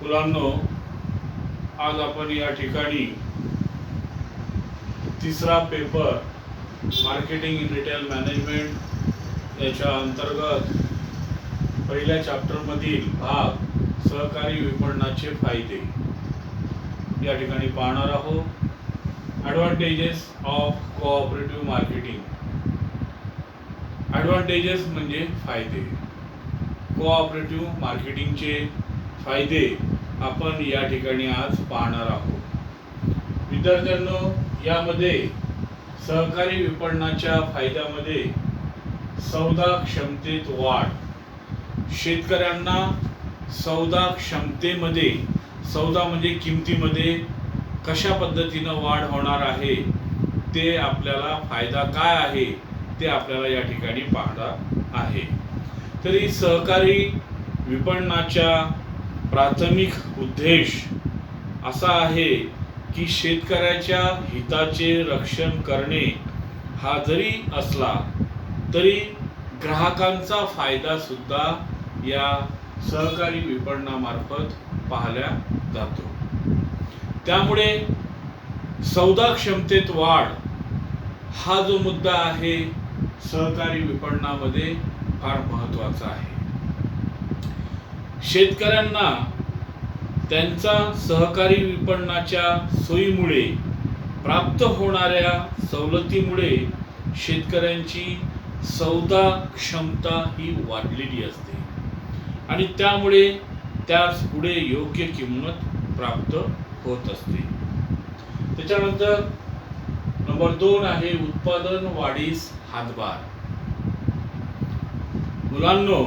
मुलांनो, आज आपण या ठिकाणी तिसरा paper marketing in retail management याच्या अंतर्गत पहिल्या चॅप्टरमधील भाग सहकारी विपणनाचे फायदे या ठिकाणी पाहणार आहोत. Advantages of cooperative marketing. Advantages म्हणजे फायदे. कोऑपरेटिव्ह मार्केटिंगचे फायदे आपण या ठिकाणी आज पाहणार आहोत. विद्यार्थ्यांनो, यामध्ये सहकारी विपणनाच्या फायद्यामध्ये सौदा क्षमतेत वाढ. शेतकऱ्यांना सौदा क्षमतेमध्ये, सौदा म्हणजे किमतीमध्ये कशा पद्धतीनं वाढ होणार आहे ते आपल्याला फायदा काय आहे ते आपल्याला या ठिकाणी पाहणार आहे. तरी सहकारी विपणनाच्या प्राथमिक उद्देश असा आहे की शेतकऱ्याच्या हिताचे रक्षण करणे हा जरी असला तरी ग्राहकांचा फायदा सुद्धा या सहकारी विपणनामार्फत पाहिला जातो. त्यामुळे सौदा क्षमतेत वाढ हा जो मुद्दा आहे सहकारी विपणनामध्ये फार महत्त्वाचा आहे. शेतकऱ्यांना त्यांचा सहकारी विपणनाच्या सोयीमुळे प्राप्त होणाऱ्या सवलतीमुळे शेतकऱ्यांची सौदा क्षमता ही वाढलेली असते आणि त्यामुळे त्यास पुढे योग्य किंमत प्राप्त होत असते. त्याच्यानंतर नंबर 2 आहे उत्पादन वाढीस हातभार. मुलांनो,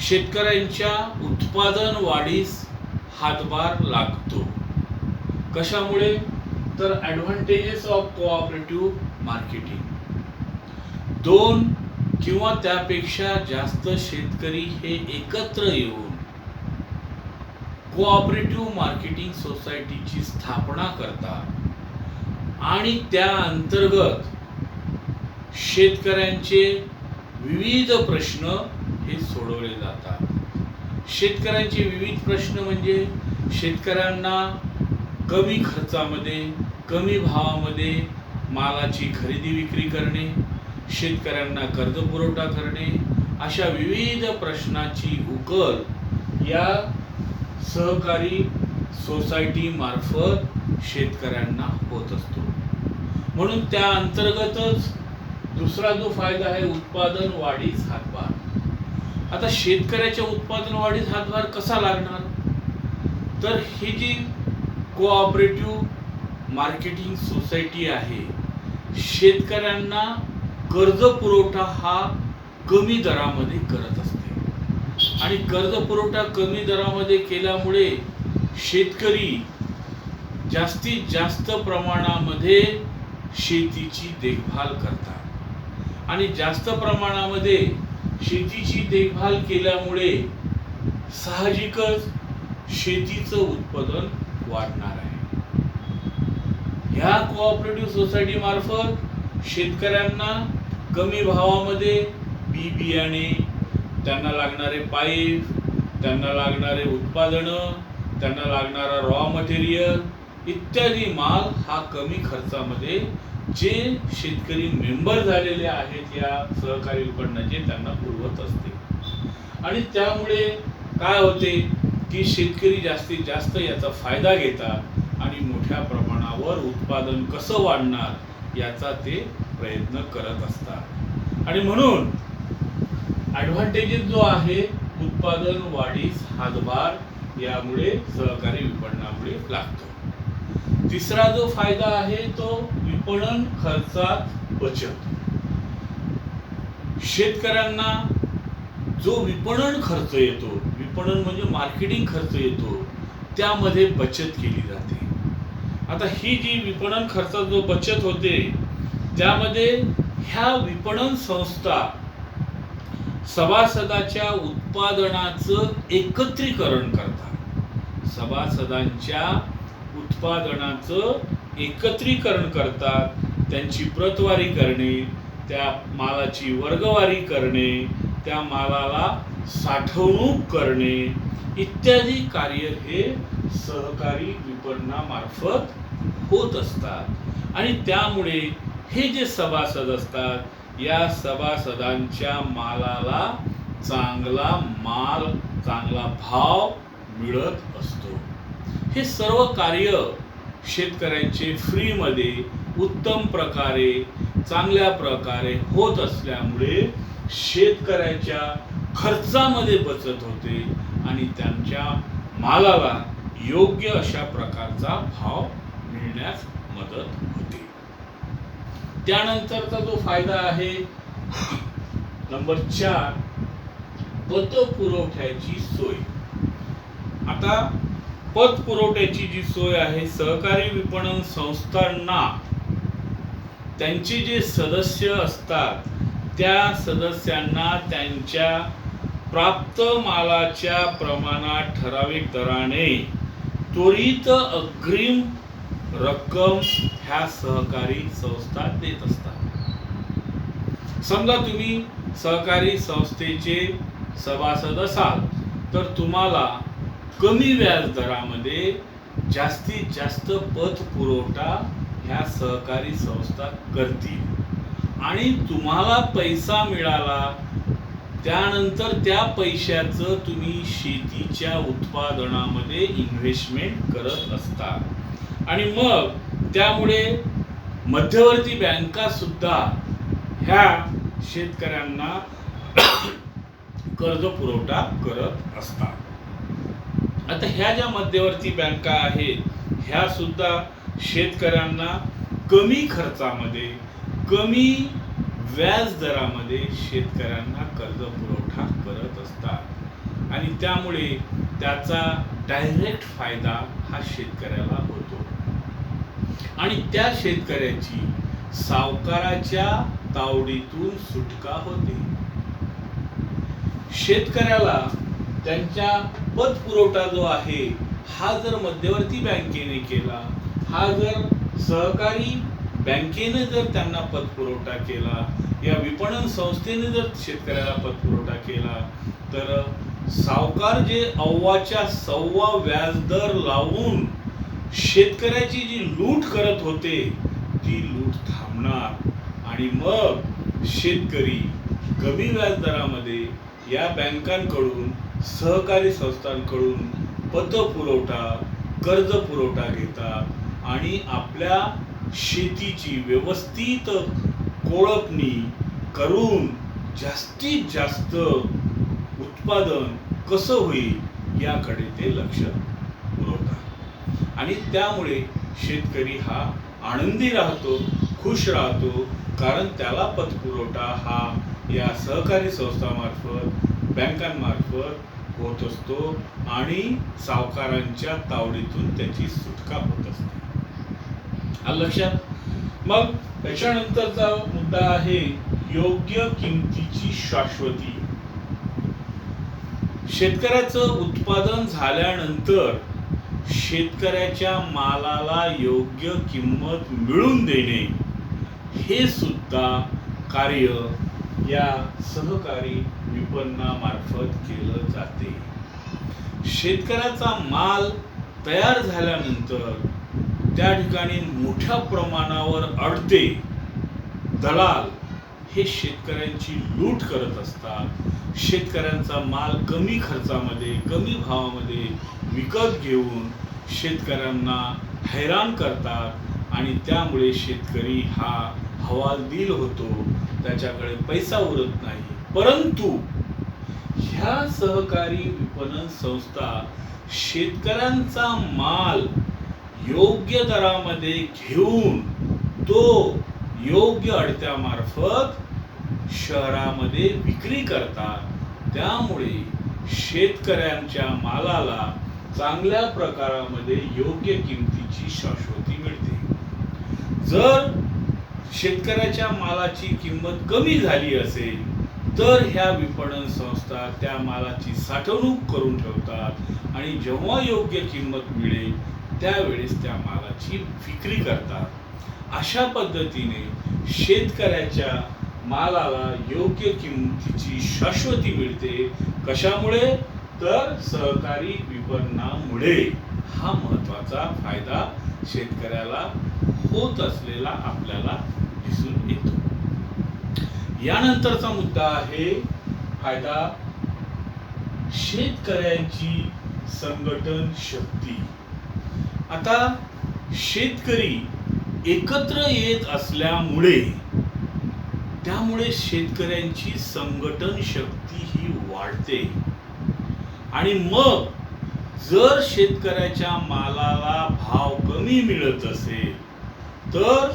शेतकऱ्यांच्या उत्पादन वाढीस हातभार लागतो. कशामुळे? तर ॲडव्हान्टेजेस ऑफ कोऑपरेटिव्ह मार्केटिंग. 2 किंवा त्यापेक्षा जास्त शेतकरी हे एकत्र येऊन कोऑपरेटिव्ह मार्केटिंग सोसायटीची स्थापना करतात आणि त्या अंतर्गत शेतकऱ्यांचे विविध प्रश्न हे सोडवले जातात. शेतकऱ्यांचे विविध प्रश्न म्हणजे शेतकऱ्यांना कमी खर्चामध्ये, कमी भावामध्ये मालाची खरेदी विक्री करणे, शेतकऱ्यांना कर्ज पुरवठा करणे, अशा विविध प्रश्नाची उकल या सहकारी सोसायटी मार्फत शेतकऱ्यांना होत असतो. म्हणून त्या अंतर्गतच दुसरा जो फायदा आहे उत्पादन वाढीस हातभार. आता शेतकऱ्याच्या उत्पादन वाढीस हातभार कसा लागणार? तर ही जी कोऑपरेटिव्ह मार्केटिंग सोसायटी आहे, शेतकऱ्यांना कर्ज पुरवठा हा कमी दरामध्ये करत असते आणि कर्ज पुरवठा कमी दरामध्ये केल्यामुळे शेतकरी जास्तीत जास्त प्रमाणामध्ये शेतीची देखभाल करतात आणि जास्त प्रमाणामध्ये शेतीची देखभाल केल्यामुळे साहजिकच शेतीचं उत्पादन वाढणार आहे. ह्या कोऑपरेटिव्ह सोसायटी मार्फत शेतकऱ्यांना कमी भावामध्ये बी बियाणे, त्यांना लागणारे पाईप, त्यांना लागणारे उत्पादनं, त्यांना लागणारा रॉ मटेरियल इत्यादी माल हा कमी खर्चामध्ये जे शेतकरी मेंबर झालेले आहेत या सहकारी विपणनाचे त्यांना पुरवत असते. आणि त्यामुळे काय होते की शेतकरी जास्तीत जास्त याचा फायदा घेतात आणि मोठ्या प्रमाणावर उत्पादन कसं वाढणार याचा ते प्रयत्न करत असतात. आणि म्हणून ॲडव्हान्टेजेस जो आहे उत्पादन वाढीस हातभार यामुळे सहकारी विपणनामुळे लागतो. तिसरा जो फायदा आहे तो विपणन खर्चात बचत. शेतकऱ्यांना जो विपणन खर्च येतो, विपणन म्हणजे मार्केटिंग खर्च येतो, त्यामध्ये बचत केली जाते. आता ही जी विपणन खर्चात जो बचत होते त्यामध्ये ह्या विपणन संस्था सभासदाच्या उत्पादनाचं एकत्रीकरण करतात. सभासदांच्या उत्पादनाचं एकत्रीकरण करतात, त्यांची प्रतवारी करणे, त्या मालाची वर्गवारी करणे, त्या मालाला साठवणूक करणे इत्यादी कार्य हे सहकारी विपणनामार्फत होत असतात. आणि त्यामुळे हे जे सभासद असतात, या सभासदांच्या मालाला चांगला माल, चांगला भाव मिळत असतो. हे सर्व कार्य शेतकऱ्यांचे फ्रीमध्ये उत्तम प्रकारे, चांगल्या प्रकारे होत असल्यामुळे शेतकऱ्याच्या खर्चामध्ये बचत होते आणि त्यांच्या मालाला योग्य अशा प्रकारचा भाव मिळण्यास मदत होते. त्यानंतरचा जो फायदा आहे नंबर 4, पतपुरवठ्याची सोय. आता पतपुरवठ्याची जी सोय आहे, सहकारी विपणन संस्थांना त्यांचे जे सदस्य असतात त्या सदस्यांना त्यांच्या प्राप्त मालाच्या प्रमाणात ठराविक दराने त्वरित अग्रिम रक्कम ह्या सहकारी संस्था देत असतात. समजा तुम्ही सहकारी संस्थेचे सभासद असाल तर तुम्हाला कमी व्याज दरामध्ये जास्तीत जास्त पतपुरवठा ह्या सहकारी संस्था करतील आणि तुम्हाला पैसा मिळाला त्यानंतर त्या पैशाचं तुम्ही शेतीच्या उत्पादनामध्ये इन्व्हेस्टमेंट करत असता आणि मग त्यामुळे मध्यवर्ती बँका सुद्धा ह्या शेतकऱ्यांना कर्ज पुरवठा करत असतात. आता ह्या ज्या मध्यवर्ती बँका आहेत ह्या सुद्धा शेतकऱ्यांना कमी खर्चामध्ये, कमी व्याज दरामध्ये शेतकऱ्यांना कर्ज पुरवठा करत असतात आणि त्यामुळे त्याचा डायरेक्ट फायदा हा शेतकऱ्याला होतो आणि त्या शेतकऱ्याची सावकाराच्या तावडीतून सुटका होते. शेतकऱ्याला त्यांच्या पतपुरवठा जो आहे हा जर मध्यवर्ती बँकेने केला, हा जर सहकारी बँकेने जर त्यांना पतपुरवठा केला, या विपणन संस्थेने जर शेतकऱ्याला पतपुरवठा केला तर सावकार जे अव्वाच्या सव्वा व्याजदर लावून शेतकऱ्याची जी लूट करत होते ती लूट थांबणार आणि मग शेतकरी कमी व्याजदरामध्ये या बँकांकडून, सहकारी संस्थांकडून पतपुरवठा, कर्ज पुरवठा घेतात आणि आपल्या शेतीची व्यवस्थित कोळपणी करून जास्तीत जास्त उत्पादन कसं होईल याकडे ते लक्ष पुरवतात आणि त्यामुळे शेतकरी हा आनंदी राहतो, खुश राहतो, कारण त्याला पतपुरवठा हा या सहकारी संस्थांमार्फत, बँकांमार्फत होत असतो आणि सावकारांच्या तावडीतून त्याची सुटका होत असते. लक्षात. मग त्याच्यानंतरचा मुद्दा आहे योग्य किमतीची शाश्वती. शेतकऱ्याचं उत्पादन झाल्यानंतर शेतकऱ्याच्या मालाला योग्य किंमत मिळवून देणे हे सुद्धा कार्य या सहकारी विपणनामार्फत केलं जाते. शेतकऱ्याचा माल तयार झाल्यानंतर त्या ठिकाणी मोठ्या प्रमाणावर अडते दलाल हे शेतकऱ्यांची लूट करत असतात. शेतकऱ्यांचा माल कमी खर्चामध्ये, कमी भावामध्ये विकत घेऊन शेतकऱ्यांना हैराण करतात आणि त्यामुळे शेतकरी हा हवालदिल होतो, त्याच्याकडे पैसा उरत नाही. परंतु ह्या सहकारी विपणन संस्था शेतकऱ्यांचा माल योग्य दरामध्ये घेऊन तो योग्य अडत्यामार्फत शहरामध्ये विक्री करतात. त्यामुळे शेतकऱ्यांच्या मालाला चांगल्या प्रकारामध्ये योग्य किमतीची शाश्वती मिळते. जर शेतकऱ्याच्या मालाची किंमत कमी झाली असेल तर ह्या विपणन संस्था त्या मालाची साठवणूक करून ठेवतात आणि जेव्हा योग्य किंमत मिळेल त्यावेळेस त्या मालाची विक्री करतात. अशा पद्धतीने शेतकऱ्याच्या मालाला योग्य किमतीची शाश्वती मिळते. कशामुळे? तर सहकारी विपणनामुळे. हा महत्वाचा फायदा शेतकऱ्याला होत असलेला आपल्याला दिसून येतो. यानंतरचा मुद्दा आहे फायदा शेतकऱ्यांची संघटन शक्ती. आता शेतकरी एकत्र येत असल्यामुळे त्यामुळे शेतकऱ्यांची संघटन शक्ती ही वाढते. आणि मग जर शेतकऱ्याच्या मालाला भाव कमी मिळत असेल तर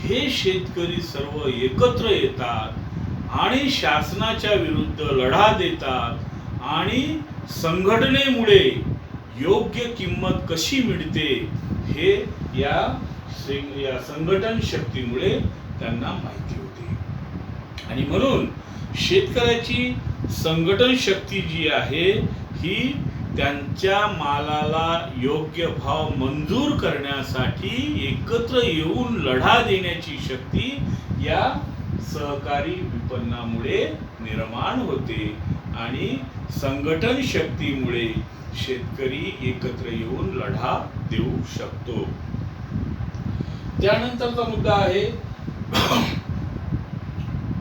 हे शेतकरी सर्व एकत्र येतात आणि शासनाच्या विरुद्ध लढा देतात आणि संघटनेमुळे योग्य किंमत कशी मिळते हे या संघटन शक्तीमुळे त्यांना माहिती होते. आणि म्हणून शेतकऱ्याची संघटन शक्ती जी आहे ही त्यांच्या मालाला योग्य भाव मंजूर करण्यासाठी एकत्र येऊन लढा देण्याची शक्ती या सहकारी विपणनामुळे निर्माण होते. आणि संघटन शक्तीमुळे शेतकरी एकत्र येऊन लढा देऊ शकतो. त्यानंतरचा मुद्दा आहे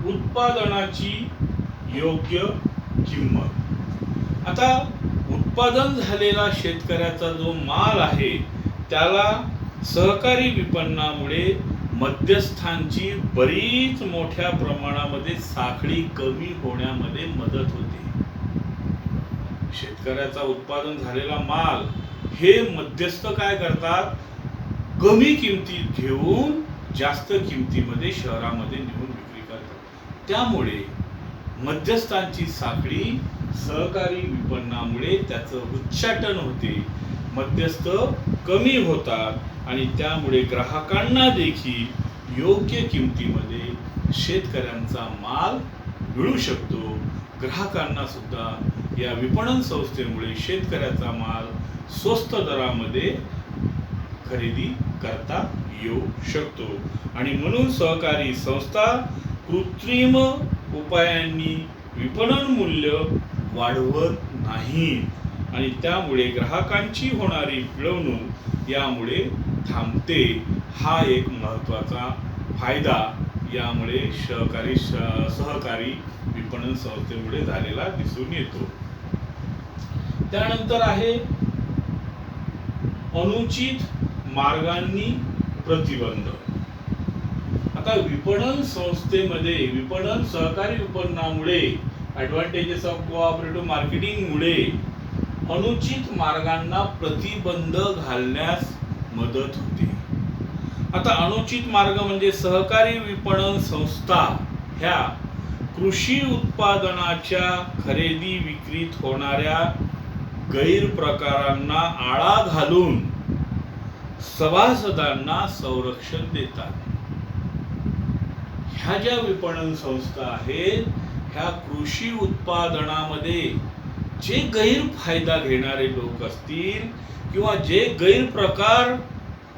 उत्पादनाची योग्य किंमत. आता उत्पादन झालेला शेतकऱ्याचा जो माल आहे त्याला सहकारी विपणनामुळे मध्यस्थांची बरीच मोठ्या प्रमाणामध्ये साखळी कमी होण्यामध्ये मदत होते. शेतकऱ्याचा उत्पादन झालेला माल हे मध्यस्थ काय करतात? कमी किमतीत घेऊन जास्त किमतीमध्ये शहरामध्ये नेऊन विक्री करतात. त्यामुळे मध्यस्थांची साखळी सहकारी विपणनामुळे त्याचं उच्चाटन होते. मध्यस्थ कमी होतात आणि त्यामुळे ग्राहकांना देखील योग्य किमतीमध्ये शेतकऱ्यांचा माल मिळू शकतो. ग्राहकांना सुद्धा या विपणन संस्थेमुळे शेतकऱ्याचा माल स्वस्त दरामध्ये खरेदी करता येऊ शकतो. आणि म्हणून सहकारी संस्था कृत्रिम उपायांनी विपणन मूल्य वाढवत नाही आणि त्यामुळे ग्राहकांची होणारी पिळवणूक यामुळे थांबते. हा एक महत्त्वाचा फायदा यामुळे सहकारी विपणन संस्थेमुळे झालेला दिसून येतो. त्यानंतर आहे अनुचित मार्गांनी प्रतिबंध. आता विपणन संस्थेमध्ये सहकारी विपणनामुळे ॲडव्हान्टेजेस ऑफ कोऑपरेटिव्ह मार्केटिंगमुळे अनुचित मार्गांना प्रतिबंध घालण्यास मदत होते. आता अनुचित मार्ग म्हणजे सहकारी विपणन संस्था ह्या कृषी उत्पादनाच्या खरेदी विक्रीत होणाऱ्या गैरप्रकारांना आळा घालून सभासदांना संरक्षण देतात. ह्या ज्या विपणन संस्था आहेत ह्या कृषी उत्पादनामध्ये जे गैरफायदा घेणारे लोक असतील किंवा जे गैरप्रकार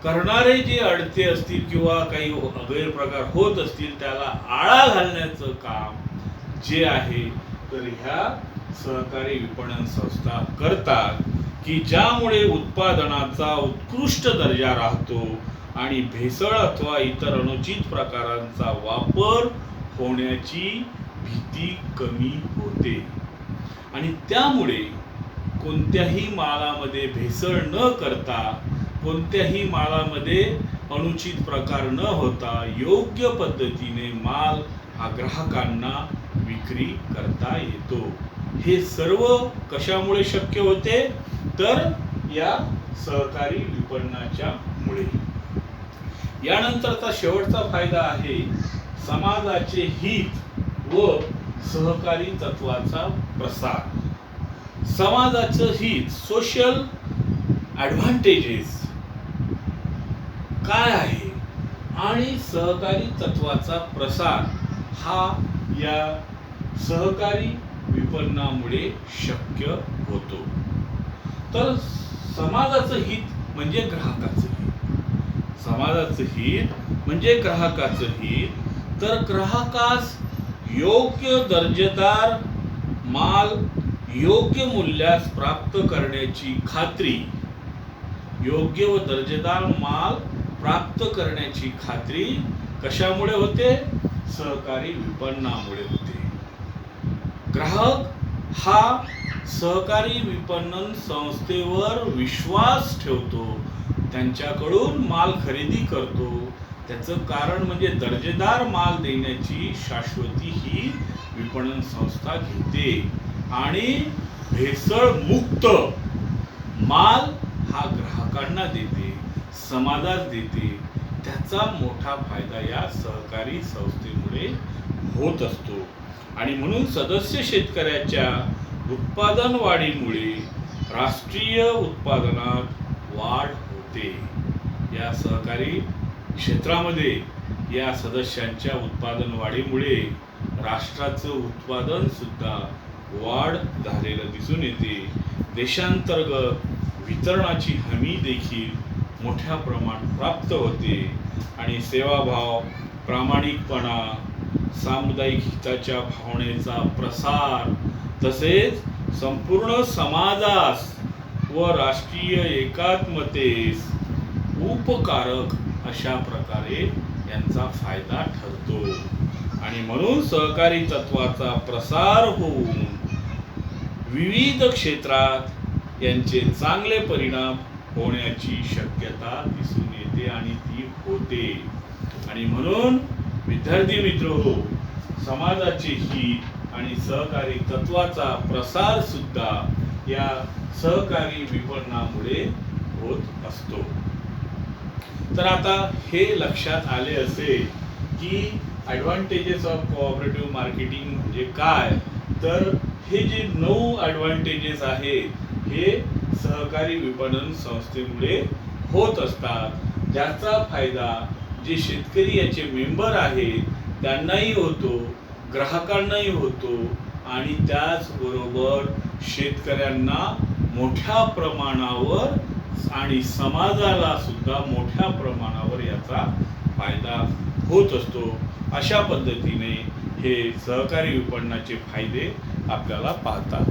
करणारे जे अडते असतील किंवा काही गैरप्रकार होत असतील त्याला आळा घालण्याचं काम जे आहे तर ह्या सहकारी विपणन संस्था करतात की ज्यामुळे उत्पादनाचा उत्कृष्ट दर्जा राहतो आणि भेसळ अथवा इतर अनुचित प्रकारांचा वापर होण्याची भीती कमी होते. आणि त्यामुळे कोणत्याही मालामध्ये भेसळ न करता कोणत्याही मालामध्ये अनुचित प्रकार न होता योग्य पद्धतीने माल हा ग्राहकांना विक्री करता येतो. हे सर्व कशामुळे शक्य होते तर या सहकारी विपणनाच्या मुळे. यानंतरचा शेवटचा फायदा आहे समाजाचे हित व सहकारी तत्वाचा प्रसार. समाजाचं हित सोशल ॲडव्हान्टेजेस काय आहे आणि सहकारी तत्वाचा प्रसार हा या सहकारी विपणनामुळे शक्य होतो. तर समाजाचं हित म्हणजे ग्राहकाचं हित. समाजाचं हित म्हणजे ग्राहकाचं हित. तर ग्राहकास योग्य दर्जेदार माल योग्य मूल्यास प्राप्त करण्याची खात्री, योग्य व दर्जेदार माल प्राप्त करण्याची खात्री कशामुळे होते? सहकारी विपणनामुळे होते. ग्राहक हा सहकारी विपणन संस्थेवर विश्वास ठेवतो, त्यांच्याकडून माल खरेदी करतो. त्याचं कारण म्हणजे दर्जेदार माल देण्याची शाश्वती ही विपणन संस्था घेते आणि भेसळ मुक्त माल हा ग्राहकांना देते, समाजात देते. त्याचा मोठा फायदा या सहकारी संस्थेमुळे होत असतो. आणि म्हणून सदस्य शेतकऱ्याच्या उत्पादन वाढीमुळे राष्ट्रीय उत्पादनात वाढ होते. या सहकारी क्षेत्रामध्ये या सदस्यांच्या उत्पादन वाढीमुळे राष्ट्राचं उत्पादन सुद्धा वाढ झालेलं दिसून येते. देशांतर्गत वितरणाची हमी देखील मोठ्या प्रमाणात प्राप्त होते आणि सेवाभाव, प्रामाणिकपणा, सामुदायिक हिताच्या भावनेचा प्रसार तसेच संपूर्ण समाजास व राष्ट्रीय एकात्मतेस उपकारक अशा प्रकारे यांचा फायदा ठरतो. आणि म्हणून सहकारी तत्वाचा प्रसार होऊन विविध क्षेत्रात यांचे चांगले परिणाम होण्याची शक्यता दिसून येते आणि ती होते. आणि म्हणून विद्यार्थी मित्रहो, समाजाचे हित आणि सहकारी तत्वाचा प्रसार सुद्धा या सहकारी विपणनामुळे होत असतो. तर आता हे लक्षात आले असेल की ॲडव्हान्टेजेस ऑफ कोऑपरेटिव्ह मार्केटिंग म्हणजे काय. तर हे जे 9 ॲडव्हान्टेजेस आहेत हे सहकारी विपणन संस्थेमुळे होत असतात, ज्याचा फायदा जे शेतकरी याचे मेंबर आहेत त्यांनाही होतो, ग्राहकांनाही होतो आणि त्याचबरोबर शेतकऱ्यांना मोठ्या प्रमाणावर आणि समाजाला सुद्धा मोठ्या प्रमाणावर याचा फायदा होत असतो. अशा पद्धतीने हे सहकारी विपणनाचे फायदे आपल्याला पाहता